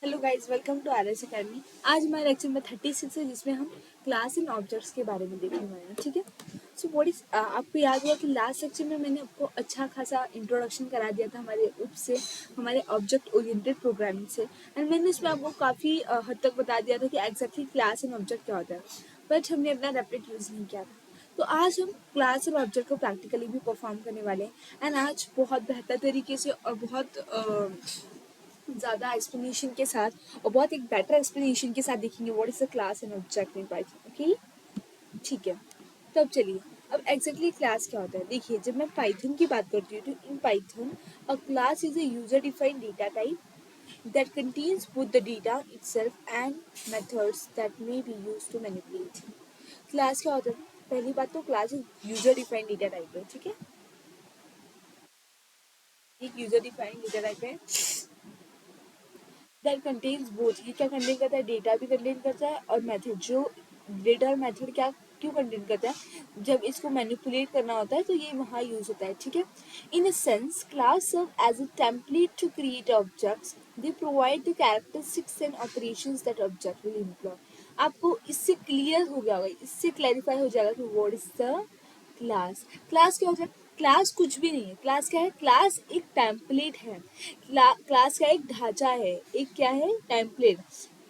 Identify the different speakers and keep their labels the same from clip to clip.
Speaker 1: Hello guys, welcome to R S Academy. आज हमारा lecture number 36 है, जिसमें हम क्लास एंड ऑब्जेक्ट्स के बारे में देखने वाले हैं। ठीक है। सो व्हाट इज आपको याद होगा कि लास्ट लेक्चर में मैंने आपको अच्छा खासा इंट्रोडक्शन करा दिया था हमारे उप से, हमारे ऑब्जेक्ट ओरिएंटेड प्रोग्रामिंग से। एंड मैंने उसमें आपको काफ़ी हद तक बता दिया था कि एग्जैक्टली क्लास एंड ऑब्जेक्ट क्या होता है, बट हमने अपना रैपिड यूज़ नहीं किया था। तो आज हम क्लास और ऑब्जेक्ट को प्रैक्टिकली भी परफॉर्म करने वाले हैं। एंड आज बहुत बेहतर तरीके से और बहुत ज़्यादा एक्सप्लेनेशन के साथ और बहुत एक बेटर एक्सप्लेनेशन के साथ देखेंगे what is the class and object in Python. Okay, ठीक है। तो अब चलिए, अब एग्जैक्टली क्लास क्या होता है। देखिए, जब मैं पाइथन की बात करती हूँ तो in Python a class is a user defined data type that contains both the data itself and methods that may be used to manipulate. Class क्या होता है? पहली बात तो class user defined data type है। ठीक है, एक यूजर डिफाइंड डेटा टाइप है दैट कंटेन्स बोथ। ये क्या कंटेन करता है? डेटा भी कंटेन करता है और मेथड। जो डेटा और मेथड क्या क्यों कंटेन करता है? जब इसको मैनिपुलेट करना होता है तो ये वहाँ यूज होता है। ठीक है। In a sense class serve as a template to create objects. They provide the characteristics and operations that object will employ. आपको इससे क्लियर हो गया होगा, इससे क्लैरिफाई हो जाएगा कि what is the class. Class क्या होता है? क्लास कुछ भी नहीं है। क्लास क्या है? क्लास एक टेम्पलेट है। क्लास का एक ढांचा है, एक क्या है? Template.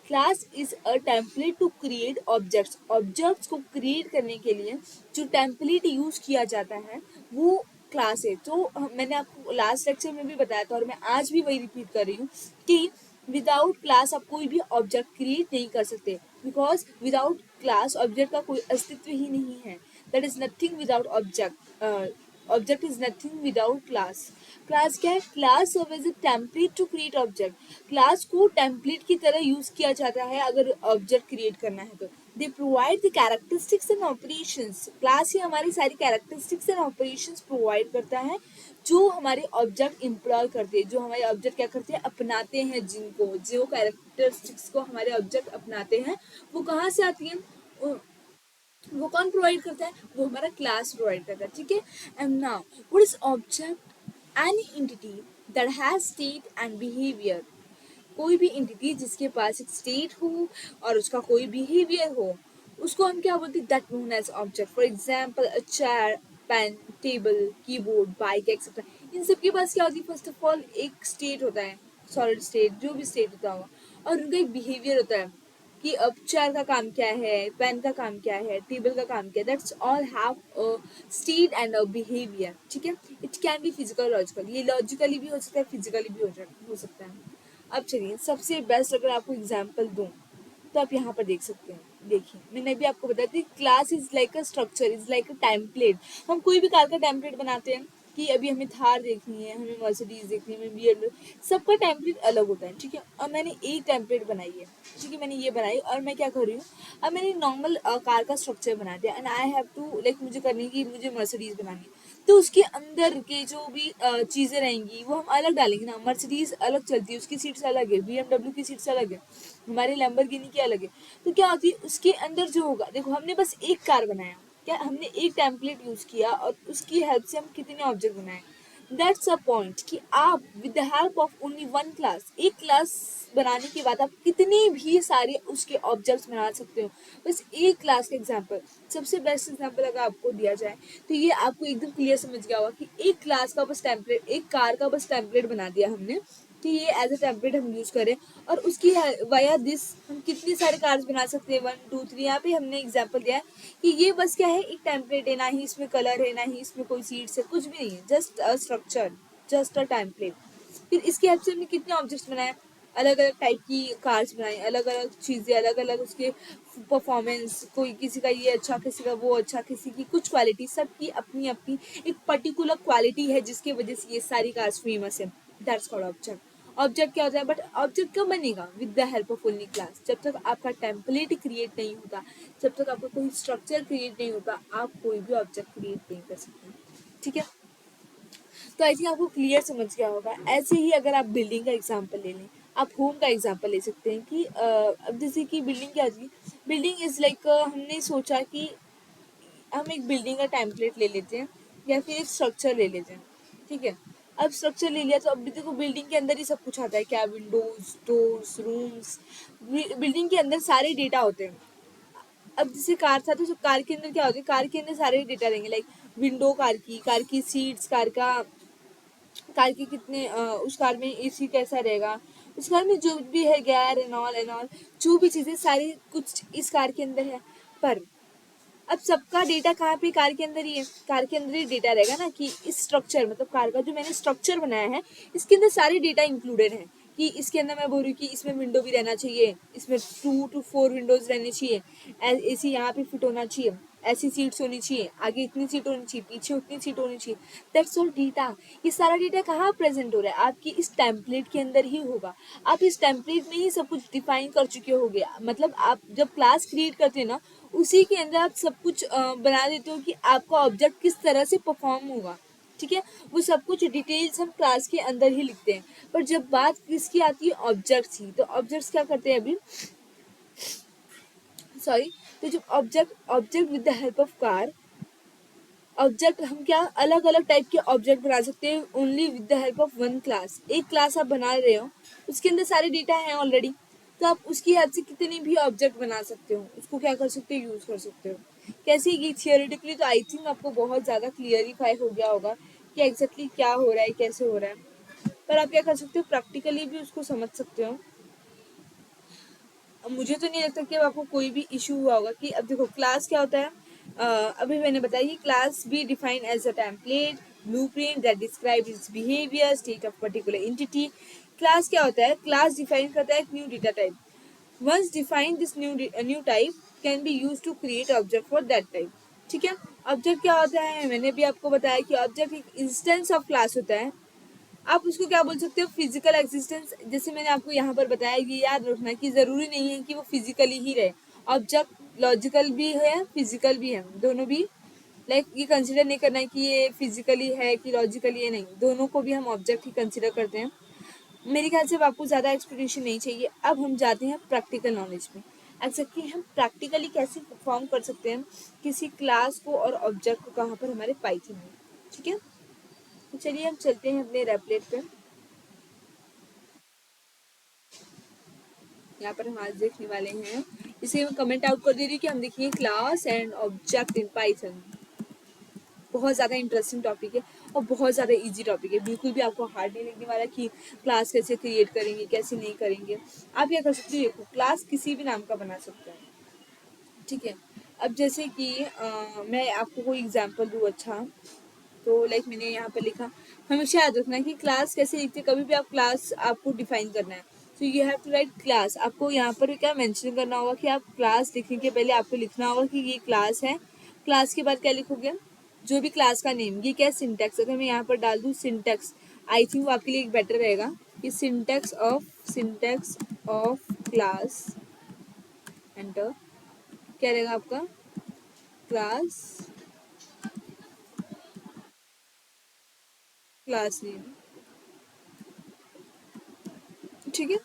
Speaker 1: Class is a template to create objects. Objects को क्रिएट करने के लिए जो टेम्पलेट यूज किया जाता है वो क्लास है। तो मैंने आपको लास्ट लेक्चर में भी बताया था और मैं आज भी वही रिपीट कर रही हूँ कि विदाउट क्लास आप कोई भी ऑब्जेक्ट क्रिएट नहीं कर सकते, बिकॉज विदाउट क्लास ऑब्जेक्ट का कोई अस्तित्व ही नहीं है। That is nothing without object. Object is nothing without class. Class क्या है? Class serve as a template to create object. Class को टेम्पलेट की तरह यूज किया जाता है अगर ऑब्जेक्ट क्रिएट करना है तो। They provide the characteristics and operations. Class ही हमारी सारी कैरेक्टरिस्टिक्स एंड ऑपरेशंस प्रोवाइड करता है जो हमारे ऑब्जेक्ट इम्प्लॉय करते हैं, जो हमारे ऑब्जेक्ट क्या करते हैं? अपनाते हैं। जिनको जो कैरेक्टरिस्टिक्स को हमारे ऑब्जेक्ट अपनाते हैं वो कहाँ से आती है? वो कौन प्रोवाइड करता है? वो हमारा क्लास प्रोवाइड करता है। ठीक है। And now what is object? Any entity that has state and behaviour. कोई भी एंटिटी जिसके पास एक स्टेट हो और उसका कोई बिहेवियर हो, उसको हम क्या बोलते हैं? That known as object. For example a chair, pen, table, keyboard, bike etcetera. इन सब के पास क्या होती है? फर्स्ट ऑफ ऑल एक स्टेट होता है, सॉलिड स्टेट, जो भी स्टेट होता होगा, और उनका एक बिहेवियर होता है कि अब चेयर का काम क्या है, पेन का काम क्या है, टेबल का काम क्या है। That's all have a state and a behaviour. ठीक है। It can be physical, logical. ये लॉजिकली भी हो सकता है, फिजिकली भी हो सकता है। अब चलिए, सबसे बेस्ट अगर आपको एग्जांपल दूं तो आप यहाँ पर देख सकते हैं। देखिए, मैंने भी आपको बताया था class is like a structure, is like a template. हम कोई भी कार का टेम्पलेट बनाते हैं कि अभी हमें थार देखनी है, हमें मर्सिडीज देखनी है, हमें BMW, सबका टेम्पलेट अलग होता है। ठीक है। और मैंने एक टेम्पलेट बनाई है। ठीक है, मैंने ये बनाई और मैं क्या कर रही हूँ, अब मैंने नॉर्मल कार का स्ट्रक्चर बना दिया and I have to like, मुझे करनी है कि मुझे मर्सिडीज बनानी है, तो उसके अंदर के जो भी चीज़ें रहेंगी वो हम अलग डालेंगे ना। मर्सिडीज अलग चलती है, उसकी सीट्स अलग है, BMW की सीट्स अलग है, हमारी लैम्बोर्गिनी की अलग है। तो क्या होती है उसके अंदर जो होगा, देखो हमने बस एक कार बनाया, क्या हमने एक टेम्पलेट यूज किया और उसकी हेल्प से हम कितने ऑब्जेक्ट बनाए। दैट्स अ पॉइंट कि आप with the help of only one class, एक क्लास बनाने के बाद आप कितने भी सारे उसके ऑब्जेक्ट्स बना सकते हो। बस एक क्लास का एग्जांपल, सबसे बेस्ट एग्जांपल अगर आपको दिया जाए तो ये आपको एकदम क्लियर समझ गया होगा कि एक क्लास का बस टेम्पलेट, एक कार का बस टेम्पलेट बना दिया हमने कि ये एज अ टेम्पलेट हम यूज करें, और उसकी वाया दिस हम कितनी सारे कार्ड्स बना सकते हैं, 1 2 3। यहाँ पे हमने एग्जांपल दिया है कि ये बस क्या है? एक टेम्पलेट है, ना ही इसमें कलर है, ना ही इसमें कोई सीड्स है, कुछ भी नहीं है, just a structure, just a template. फिर इसकी हेल्प से हमने कितने ऑब्जेक्ट्स बनाए? अलग अलग टाइप की कार्ड्स बनाई, अलग अलग चीज़ें, अलग अलग उसके परफॉर्मेंस, कोई किसी का ये अच्छा, किसी का वो अच्छा, किसी की कुछ क्वालिटी, सबकी अपनी अपनी एक पर्टिकुलर क्वालिटी है जिसकी वजह से ये सारी कार्ड्स फेमस है। That's called object. ऑब्जेक्ट क्या होता है? बट ऑब्जेक्ट कब बनेगा? With the help of only class. जब तक आपका टेम्पलेट क्रिएट नहीं होता, जब तक आपका कोई स्ट्रक्चर क्रिएट नहीं होता, आप कोई भी ऑब्जेक्ट क्रिएट नहीं कर सकते। ठीक है। तो आई थिंक आपको क्लियर समझ गया होगा। ऐसे ही अगर आप बिल्डिंग का एग्जाम्पल ले लें, आप होम का एग्जाम्पल ले सकते हैं कि अब जैसे कि बिल्डिंग क्या थी, बिल्डिंग इज लाइक, हमने सोचा कि हम एक बिल्डिंग का टेम्पलेट ले लेते हैं या फिर एक स्ट्रक्चर ले लेते हैं। ठीक है। अब स्ट्रक्चर ले लिया तो अब देखो बिल्डिंग के अंदर ही सब कुछ आता है क्या, विंडोज, डोर्स, रूम्स, बिल्डिंग के अंदर सारे डेटा होते हैं। अब जैसे कार था तो कार के अंदर क्या होता है, कार के अंदर सारे डेटा रहेंगे, लाइक विंडो कार की सीट्स, कार के कितने उस कार में एसी कैसा रहेगा, उस कार में जो भी है गैर एंड ऑल जो भी चीज़ें सारी कुछ इस कार के अंदर है। पर अब सबका डेटा कहाँ पे, कार के अंदर ही है, कार के अंदर ही डेटा रहेगा ना, कि इस स्ट्रक्चर मतलब कार का जो मैंने स्ट्रक्चर बनाया है इसके अंदर सारे डेटा इंक्लूडेड है, कि इसके अंदर मैं बोल रही हूँ कि इसमें विंडो भी रहना चाहिए, इसमें 2 to 4 विंडोज रहनी चाहिए, एसी यहाँ पे फिट होना चाहिए, ऐसी सीट्स होनी चाहिए, आगे इतनी सीट होनी चाहिए, पीछे उतनी सीट होनी चाहिए। That's all data. ये सारा डेटा कहाँ प्रेजेंट हो रहा है, आपकी इस टेम्पलेट के अंदर ही होगा। आप इस टेम्पलेट में ही सब कुछ डिफाइन कर चुके होगे, मतलब आप जब क्लास क्रिएट करते हैं ना उसी के अंदर आप सब कुछ बना देते हो कि आपका ऑब्जेक्ट किस तरह से परफॉर्म होगा। ठीक है, वो सब कुछ डिटेल्स हम क्लास के अंदर ही लिखते हैं। पर जब बात किसकी आती है, ऑब्जेक्ट्स की, तो ऑब्जेक्ट्स क्या करते हैं अभी, सॉरी, तो जब object object with the help of car, object हम क्या अलग अलग टाइप के ऑब्जेक्ट बना सकते हैं only with the help of one class. एक क्लास आप बना रहे हो उसके अंदर सारे डेटा हैं ऑलरेडी, तो आप उसकी हेल्प से कितनी भी ऑब्जेक्ट बना सकते हो, उसको क्या कर सकते हो, यूज कर सकते हो। कैसे ये थियोरेटिकली तो आई थिंक आपको बहुत ज़्यादा क्लियरिफाई हो गया होगा कि एग्जैक्टली क्या हो रहा है, कैसे हो रहा है। पर आप क्या कर सकते हो, प्रैक्टिकली भी उसको समझ सकते हो। अब मुझे तो नहीं लगता कि अब आपको कोई भी इशू हुआ होगा। कि अब देखो क्लास क्या होता है, अभी मैंने बताया कि class be define as a template blueprint that describe its behaviour state of particular entity. Class क्या होता है, क्लास डिफाइन करता है एक new data type. Once define this new type can be use to create object for that type. ठीक है, object क्या होता है, मैंने भी आपको बताया कि ऑब्जेक्ट एक इंस्टेंस ऑफ क्लास होता है। आप उसको क्या बोल सकते हो, फिजिकल एग्जिस्टेंस। जैसे मैंने आपको यहाँ पर बताया, ये याद रखना कि ज़रूरी नहीं है कि वो फिजिकली ही रहे। ऑब्जेक्ट लॉजिकल भी है, फिजिकल भी है, दोनों भी। लाइक ये कंसिडर नहीं करना है कि ये फिजिकली है कि लॉजिकली है, नहीं, दोनों को भी हम ऑब्जेक्ट ही कंसिडर करते हैं। मेरे ख्याल से अब आपको ज़्यादा एक्सप्लेनेशन नहीं चाहिए। अब हम जाते हैं प्रैक्टिकल नॉलेज में। एग्जैक्टली हम प्रैक्टिकली कैसे परफॉर्म कर सकते हैं किसी क्लास को और ऑब्जेक्ट को, कहाँ पर, हमारे पाइथन में। ठीक है, तो चलिए हम चलते हैं अपने रेपलेट पे। यहाँ पर हम आज देखने वाले हैं, इसे मैं कमेंट आउट कर दे रही हूँ कि हम देखेंगे class and object in Python. बहुत ज़्यादा इंटरेस्टिंग टॉपिक है और बहुत ज़्यादा इजी टॉपिक है, बिल्कुल भी आपको हार्ड नहीं लगने वाला कि क्लास कैसे क्रिएट करेंगे कैसे नहीं करेंगे। आप क्या कर सकते हो, देखो क्लास किसी भी नाम का बना सकते हैं। ठीक है, अब जैसे कि मैं आपको कोई एग्जांपल दूँ। अच्छा, तो लाइक मैंने यहाँ पर लिखा, हमेशा याद रखना है कि क्लास कैसे लिखते हैं। कभी भी आप क्लास आपको डिफाइन करना है तो you have to write class. आपको यहाँ पर क्या मेंशन करना होगा कि आप क्लास लिखने के पहले आपको लिखना होगा कि ये क्लास है। क्लास के बाद क्या लिखोगे, जो भी क्लास का नेम, ये क्या है, सिंटैक्स। अगर मैं यहाँ पर डाल दूँ सिंटैक्स, आई थिंक वो आपके लिए एक बेटर रहेगा कि सिंटैक्स ऑफ क्लास, एंटर। क्या रहेगा आपका, क्लास, क्लास नेम। ठीक है,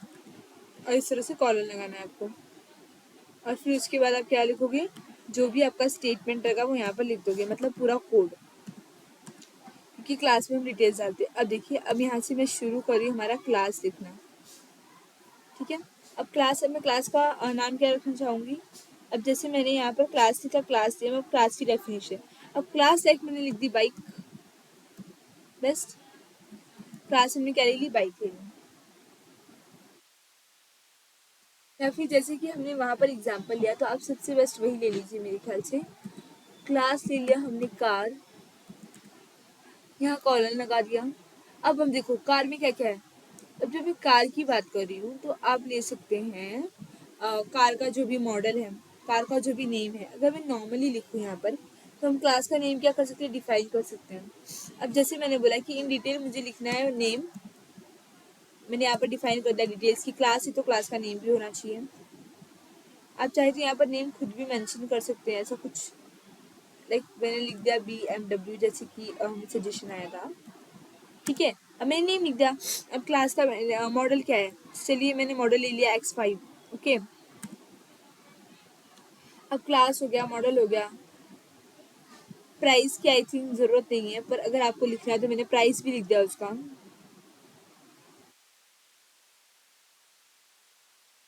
Speaker 1: और इस तरह से कॉलम लगाना है आपको। और फिर उसके बाद आप क्या लिखोगे, जो भी आपका स्टेटमेंट रहेगा वो यहाँ पर लिख दोगे, मतलब पूरा कोड, क्योंकि क्लास में हम डिटेल्स डालते हैं। अब देखिए, अब यहाँ से मैं शुरू कर रही हूँ हमारा क्लास लिखना। ठीक है, अब क्लास, अब मैं क्लास का नाम क्या रखना चाहूँगी। अब जैसे मैंने यहाँ पर क्लास लिखा, क्लास दिया, मैं क्लास की डेफिनेशन। अब क्लास लाइक मैंने लिख दी बाइक, बेस्ट। क्लास हमने क्या ले ली, बाइक ले ली। या फिर जैसे कि हमने वहाँ पर एग्जाम्पल लिया तो आप सबसे बेस्ट वही ले लीजिए मेरे ख्याल से। क्लास ले लिया हमने कार, यहाँ कॉलन लगा दिया। अब हम देखो कार में क्या क्या है। अब जब मैं कार की बात कर रही हूँ तो आप ले सकते हैं कार का जो भी मॉडल है, कार का जो भी नेम है। अगर मैं नॉर्मली लिखूँ यहाँ पर तो हम क्लास का नेम क्या कर सकते हैं, डिफाइन कर सकते हैं। अब जैसे मैंने बोला कि इन डिटेल मुझे लिखना है नेम, मैंने यहाँ पर डिफाइन कर दिया डिटेल्स की। क्लास है तो क्लास का नेम भी होना चाहिए। आप चाहे तो यहाँ पर नेम खुद भी मेंशन कर सकते हैं, ऐसा कुछ। लाइक मैंने लिख दिया BMW, जैसे कि सजेशन आया था। ठीक है, अब मैंने नेम लिख दिया। अब क्लास का मॉडल क्या है, चलिए मैंने मॉडल ले लिया X5। ओके, अब क्लास हो गया, मॉडल हो गया, प्राइस की आई थिंक जरूरत नहीं है, पर अगर आपको लिखना है तो मैंने प्राइस भी लिख दिया उसका।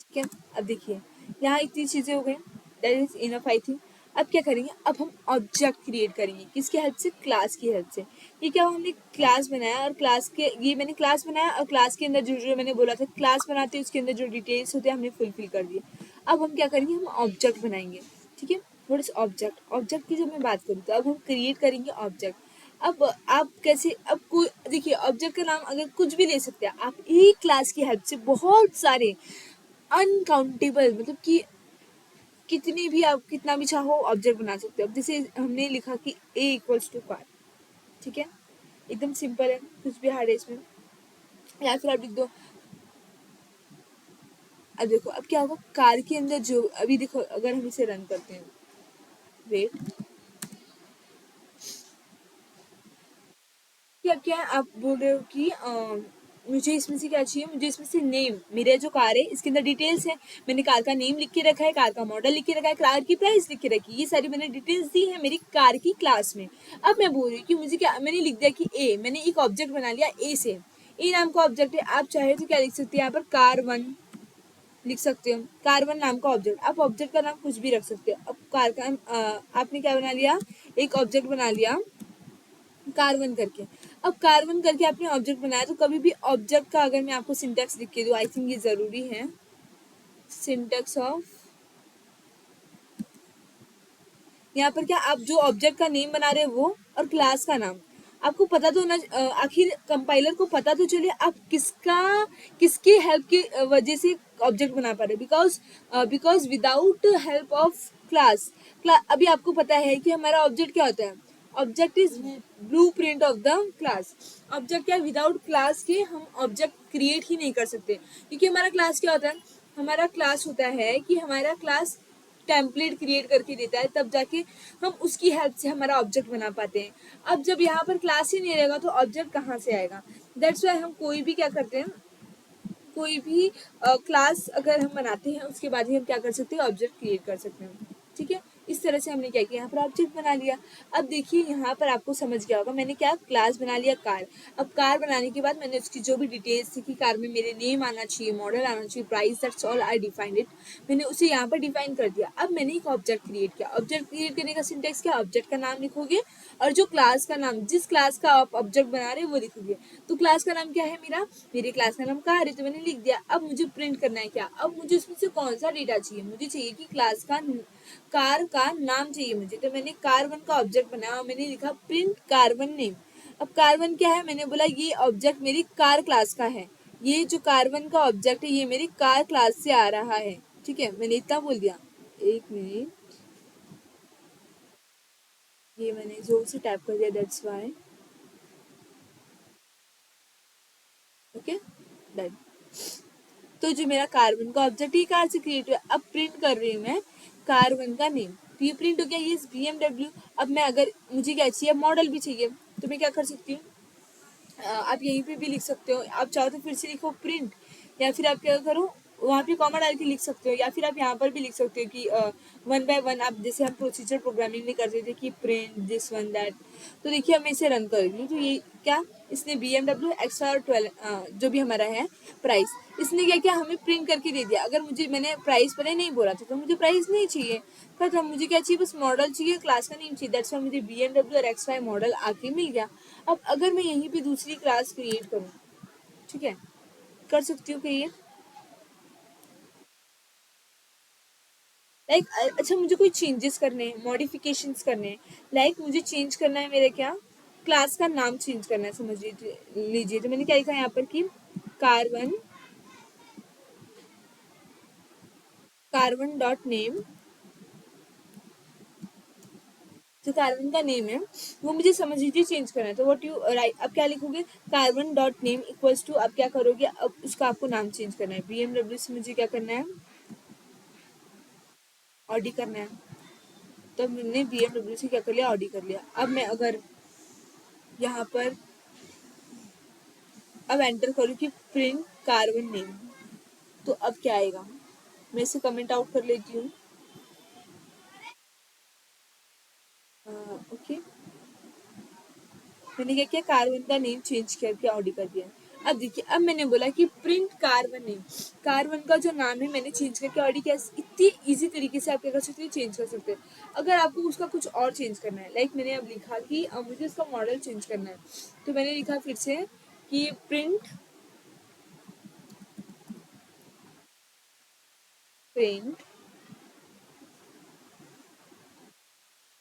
Speaker 1: ठीक है, अब देखिए यहाँ इतनी चीजें हो गई, that is enough I think. अब क्या करेंगे, अब हम ऑब्जेक्ट क्रिएट करेंगे, किसकी हेल्प से, क्लास की हेल्प से। ये क्या, हमने क्लास बनाया और क्लास के, ये मैंने क्लास बनाया और क्लास के अंदर जो जो मैंने बोला था क्लास बनाते हैं उसके अंदर जो डिटेल्स होते हैं हमने फुलफिल कर दिए। अब हम क्या करेंगे, हम ऑब्जेक्ट बनाएंगे। ठीक है, थोड़े से ऑब्जेक्ट ऑब्जेक्ट की जब मैं बात करूँ तो अब हम क्रिएट करेंगे ऑब्जेक्ट। अब आप कैसे, अब कोई देखिए ऑब्जेक्ट का नाम अगर कुछ भी ले सकते हैं आप, एक क्लास की हेल्प से बहुत सारे अनकाउंटेबल, मतलब कि कितनी भी आप कितना भी चाहो ऑब्जेक्ट बना सकते हो। अब जैसे हमने लिखा कि ए इक्वल्स टू कार, ठीक है, एकदम सिंपल है, कुछ भी हार्ड है इसमें। या फिर आप लिख दो, अब देखो अब क्या होगा, कार के अंदर जो अभी देखो अगर हम इसे रन करते हैं, वेट, क्या क्या आप बोल रहे हो कि मुझे इसमें से क्या चाहिए, मुझे इसमें से नेम, मेरे जो कार है इसके अंदर डिटेल्स है, मैंने कार का नेम लिख के रखा है, कार का मॉडल लिख के रखा है, कार की प्राइस लिख के रखी है, ये सारी मैंने डिटेल्स दी है मेरी कार की क्लास में। अब मैं बोल रही हूँ कि मुझे क्या, मैंने लिख दिया कि ए, मैंने एक ऑब्जेक्ट बना लिया ए से, ए नाम का ऑब्जेक्ट है। आप चाहे तो क्या लिख सकते हैं यहाँ पर, कार वन लिख सकते हो, कार वन नाम का ऑब्जेक्ट। आप ऑब्जेक्ट का नाम कुछ भी रख सकते हो। अब कार का आपने क्या बना लिया, एक ऑब्जेक्ट बना लिया कार्बन करके। अब कार्बन करके आपने ऑब्जेक्ट बनाया, तो कभी भी ऑब्जेक्ट का अगर मैं आपको सिंटेक्स लिख के दूं, आई थिंक ये जरूरी है, सिंटेक्स ऑफ, यहाँ पर क्या, आप जो ऑब्जेक्ट का नेम बना रहे हो वो और क्लास का नाम आपको पता तो ना, आखिर कंपाइलर को पता तो चले आप किसका, किसकी हेल्प की वजह से ऑब्जेक्ट बना पा रहे हो। Because without help of class, अभी आपको पता है कि हमारा ऑब्जेक्ट क्या होता है, object is blue print of the class. Object क्या, विदाउट क्लास के हम ऑब्जेक्ट क्रिएट ही नहीं कर सकते, क्योंकि हमारा क्लास क्या होता है, हमारा क्लास होता है कि हमारा क्लास टेम्पलेट क्रिएट करके देता है, तब जाके हम उसकी हेल्प से हमारा ऑब्जेक्ट बना पाते हैं। अब जब यहाँ पर क्लास ही नहीं रहेगा तो ऑब्जेक्ट कहाँ से आएगा। दैट्स वाई हम कोई भी क्या करते हैं, कोई भी क्लास अगर हम बनाते हैं उसके बाद ही हम क्या कर सकते हैं, ऑब्जेक्ट क्रिएट कर सकते हैं। ठीक है, इस तरह से हमने क्या किया, यहाँ पर ऑब्जेक्ट बना लिया। अब देखिए यहाँ पर आपको समझ गया होगा, मैंने क्या क्लास बना लिया कार। अब कार बनाने के बाद मैंने उसकी जो भी डिटेल्स थी कि कार में मेरे नेम आना चाहिए, मॉडल आना चाहिए, price, that's all I defined it, मैंने उसे यहाँ पर डिफाइन कर दिया। अब मैंने एक ऑब्जेक्ट क्रिएट किया। ऑब्जेक्ट क्रिएट करने का सिंटेक्स क्या, ऑब्जेक्ट का नाम लिखोगे और जो क्लास का नाम, जिस क्लास का आप ऑब्जेक्ट बना रहे हो वो लिखोगे। तो क्लास का नाम क्या है मेरा, मेरे क्लास का नाम कार है, तो मैंने लिख दिया। अब मुझे प्रिंट करना है क्या, अब मुझे उसमें से कौन सा डेटा चाहिए, मुझे चाहिए कि क्लास का, कार का नाम चाहिए मुझे, तो मैंने कार वन का ऑब्जेक्ट बनाया और मैंने लिखा प्रिंट कार्बन नेम। अब कार्बन क्या है, मैंने बोला ये ऑब्जेक्ट मेरी कार क्लास का है, ये जो कार्बन का ऑब्जेक्ट है ये मेरी कार क्लास से आ रहा है। ठीक है, मैंने इतना बोल दिया। एक मिनट, ये मैंने जोर से टाइप कर दिया, दैट्स वाई। Okay, done. तो जो मेरा कार्बन का ऑब्जेक्ट ही कार से क्रिएट हुआ, अब प्रिंट कर रही हूँ मैं कार्बन का नेम, तो ये प्रिंट हो गया, ये BMW। अब मैं अगर, मुझे क्या चाहिए, मॉडल भी चाहिए, तो मैं क्या कर सकती हूँ, आप यहीं पे भी लिख सकते हो, आप चाहो तो फिर से लिखो प्रिंट, या फिर आप क्या करो, वहाँ पे कॉमा डाल के लिख सकते हो, या फिर आप यहाँ पर भी लिख सकते हो कि वन बाय वन, आप जैसे हम प्रोसीजर प्रोग्रामिंग में करते थे कि प्रिंट दिस वन दैट। तो देखिए अब मैं इसे रन कर रही हूँ, तो ये क्या, इसने BMW एक्स्ट्रा और 12 जो भी हमारा है प्राइस, इसने क्या किया, हमें प्रिंट करके दे दिया। अगर मुझे, मैंने प्राइस पहले नहीं बोला था तो मुझे प्राइस नहीं चाहिए, खत्म, मुझे क्या चाहिए, बस मॉडल चाहिए, क्लास का नेम चाहिए, दैट्स वाई मुझे BMW और XY मॉडल आके मिल गया। अब अगर मैं यहीं पे दूसरी क्लास क्रिएट करूँ, ठीक है, कर सकती हूँ क्रिएट, लाइक अच्छा मुझे कोई चेंजेस करने हैं, मॉडिफिकेशंस करने हैं, लाइक मुझे चेंज करना है, मेरे क्या, क्लास का नाम चेंज करना है, समझ लीजिए। तो मैंने क्या लिखा यहाँ पर कि कार्बन, कार्बन डॉट नेम, जो कार्बन का नेम है वो मुझे समझ लीजिए चेंज करना है, तो व्हाट यू राइट, अब क्या लिखोगे, carbon dot name equals to, अब क्या करोगे, अब उसका आपको नाम चेंज करना है, BMW से मुझे क्या करना है, ऑडी करना है। तो मैंने BMW से क्या कर लिया, ऑडी कर लिया। अब मैं अगर यहाँ पर अब एंटर करूँ कि प्रिंट कार्बन नेम, तो अब क्या आएगा, मैं इसे कमेंट आउट कर लेती हूँ। ओके, मैंने क्या किया, कार1 का नेम चेंज करके ऑडी कर दिया। अब देखिए, अब मैंने बोला कि प्रिंट कार1 नेम, कार1 का जो नाम है मैंने चेंज करके ऑडी किया। इतनी इजी तरीके से आप क्या कर सकते हो, चेंज कर सकते हो। अगर आपको उसका कुछ और चेंज करना है, लाइक मैंने अब लिखा कि अब मुझे उसका मॉडल चेंज करना है, तो मैंने लिखा फिर से कि प्रिंट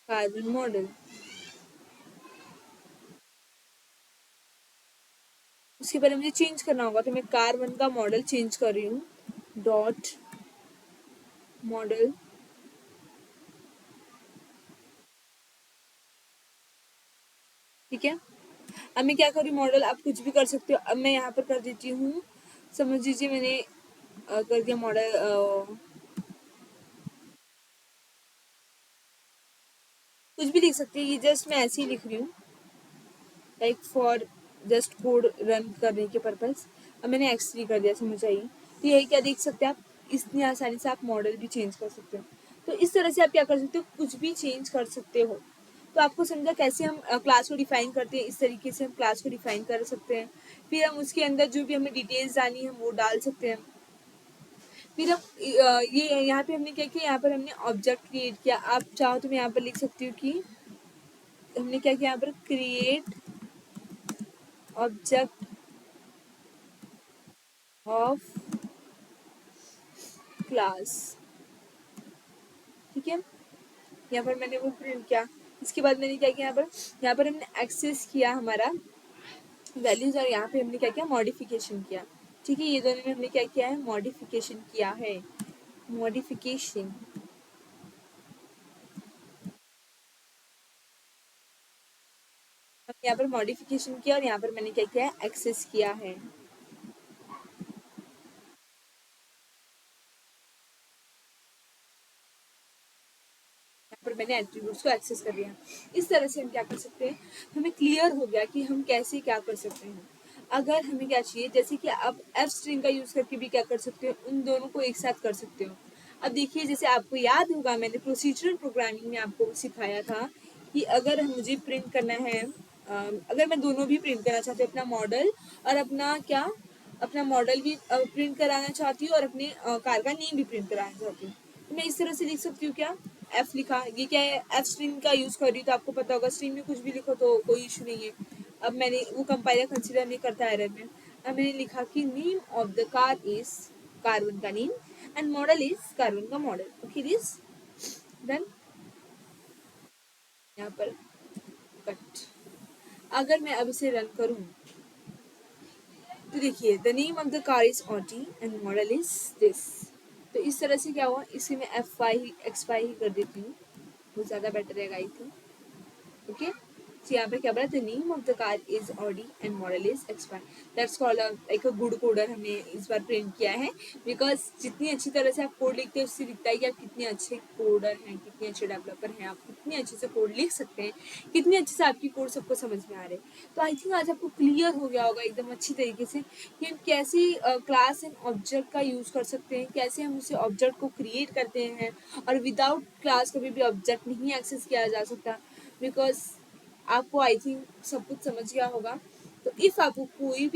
Speaker 1: कार1 मॉडल। उसके बाद मुझे चेंज करना होगा, तो मैं कार1 का मॉडल चेंज कर रही हूँ, डॉट मॉडल। ठीक है, अब मैं क्या करूँ, मॉडल आप कुछ भी कर सकते हो। अब मैं यहाँ पर कर देती हूँ, समझ लीजिए मैंने कर दिया मॉडल, कुछ भी लिख सकते हैं, ये जस्ट मैं ऐसे ही लिख रही हूँ, like for just code run करने के पर्पज। अब मैंने X3 कर दिया, समझ आई। तो यही क्या देख सकते हैं आप, इतनी आसानी से आप मॉडल भी चेंज कर सकते हो। तो इस तरह से आप क्या कर सकते हो, कुछ भी चेंज कर सकते हो। तो आपको समझा कैसे हम क्लास को डिफाइन करते हैं, इस तरीके से हम क्लास को डिफाइन कर सकते हैं। फिर हम उसके अंदर जो भी हमें डिटेल्स डालनी है वो डाल सकते हैं। फिर हम ये यहाँ पे हमने क्या किया, यहाँ पर हमने ऑब्जेक्ट क्रिएट किया। आप चाहो तो मैं यहाँ पर लिख सकती हूँ कि हमने क्या किया, यहाँ पर क्रिएट ऑब्जेक्ट ऑफ क्लास। ठीक है, यहाँ पर मैंने वो प्रिंट किया। इसके बाद मैंने क्या किया, यहाँ पर हमने एक्सेस किया हमारा वैल्यूज, और यहाँ पे हमने क्या किया, मॉडिफिकेशन किया। ठीक है, ये दोनों में हमने क्या किया है, मॉडिफिकेशन किया है, मॉडिफिकेशन। यहाँ पर मॉडिफिकेशन किया, और यहाँ पर मैंने क्या किया है, एक्सेस किया है। पर मैंने एट्रीब्यूट्स को एक्सेस कर लिया। इस तरह से हम क्या कर सकते हैं, हमें क्लियर हो गया कि हम कैसे क्या कर सकते हैं। अगर हमें क्या चाहिए, जैसे कि आप एफ स्ट्रिंग का यूज़ करके भी क्या कर सकते हो, उन दोनों को एक साथ कर सकते हो। अब देखिए, जैसे आपको याद होगा मैंने प्रोसीजरल प्रोग्रामिंग में आपको सिखाया था कि अगर मुझे प्रिंट करना है, अगर मैं दोनों भी प्रिंट करना चाहती हूँ, अपना मॉडल और अपना क्या, अपना मॉडल भी प्रिंट कराना चाहती हूँ, और अपने कार का नेम भी प्रिंट कराना चाहती हूँ, तो मैं इस तरह से लिख सकती हूँ क्या, एफ लिखा। ये क्या है, एफ स्ट्रिंग का यूज कर रही हूँ, तो आपको पता होगा स्ट्रिंग में कुछ भी लिखो तो कोई इशू नहीं है। अब मैंने वो कंपाइलर कंसिडर नहीं करता एरर में। अब मैंने लिखा कि name of the car is कार1 का नेम एंड मॉडल इज कार1 का मॉडल। Okay, this done. यहाँ पर कट। अगर मैं अब इसे रन करूँ तो देखिए, the name of the car is Audi and model is this. तो इस तरह से क्या हुआ, इसे मैं X5 ही कर देती हूँ, वो ज़्यादा बेटर रहेगा आई थिंक। ओके, so यहाँ पे क्या बोला, the name of the car is Audi and model is expire. That's called like a good coder हमने इस बार प्रिंट किया है, बिकॉज जितनी अच्छी तरह से आप कोड लिखते हैं उससे दिखता है कि आप कितने अच्छे कोडर हैं, कितने अच्छे डेवलपर हैं, आप कितने अच्छे से कोड लिख सकते हैं, कितने अच्छे से आपकी कोड सबको समझ में आ रहे हैं। तो आई थिंक आज आपको क्लियर हो गया होगा एकदम अच्छी तरीके से कि हम कैसे क्लास एंड ऑब्जेक्ट का यूज़ कर सकते हैं, कैसे हम उसे ऑब्जेक्ट को क्रिएट करते हैं, और विदाउट क्लास कभी भी ऑब्जेक्ट नहीं एक्सेस किया जा सकता। बिकॉज आपको आई थिंक सब कुछ समझ गया होगा। तो इफ़ आपको कोई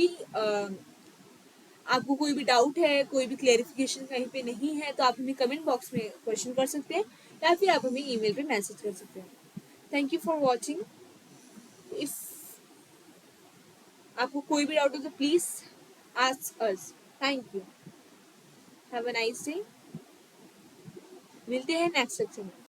Speaker 1: भी डाउट है, कोई भी क्लेरिफिकेशन कहीं पे नहीं है, तो आप हमें कमेंट बॉक्स में क्वेश्चन कर सकते हैं, या फिर आप हमें ईमेल पे मैसेज कर सकते हैं। Thank you for watching. If आपको कोई भी डाउट हो तो please ask us. Thank you, have a nice day. मिलते हैं नेक्स्ट सेक्शन में।